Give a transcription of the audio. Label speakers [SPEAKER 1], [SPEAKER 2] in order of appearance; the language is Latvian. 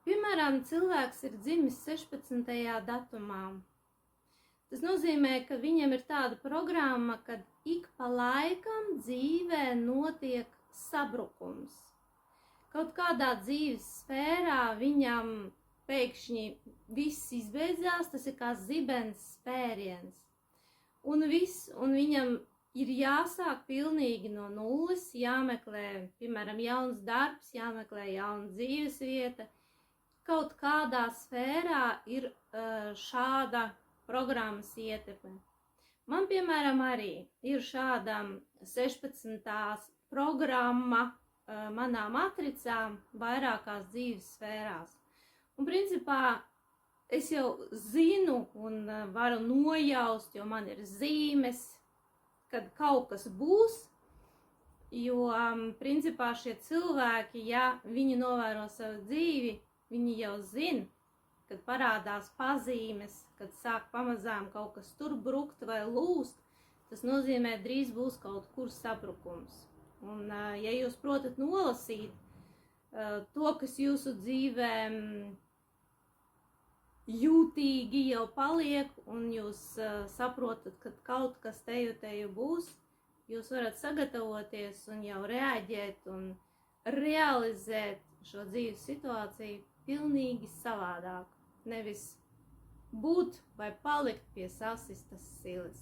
[SPEAKER 1] Piemēram, cilvēks ir dzimis 16. datumā. Tas nozīmē, ka viņam ir tāda programma, kad ik pa laikam dzīvē notiek sabrukums. Kaut kādā dzīves sfērā viņam pēkšņi viss izbeidzās, tas ir kā zibens spēriens. Un viņam ir jāsāk pilnīgi no nulles, jāmeklē, piemēram, jauns darbs, jāmeklē jauna dzīves vieta. Kaut kādā sfērā ir šāda programmas ietekme. Man, piemēram, arī ir šāda 16. programma manā matricā vairākās dzīves sfērās. Un, principā, es jau zinu un varu nojaust, jo man ir zīmes, kad kaut kas būs, jo, principā, šie cilvēki, ja viņi novēro savu dzīvi, viņi jau zina, kad parādās pazīmes, kad sāk pamazām kaut kas tur brukt vai lūst, tas nozīmē, drīz būs kaut kur sabrukums. Un, ja jūs protat nolasīt to, kas jūsu dzīvē jūtīgi jau paliek, un jūs saprotat, ka kaut kas teju būs, jūs varat sagatavoties un jau reaģēt un realizēt šo dzīves situāciju pilnīgi savādāk. Nevis būt vai palikt pie sasistas silas.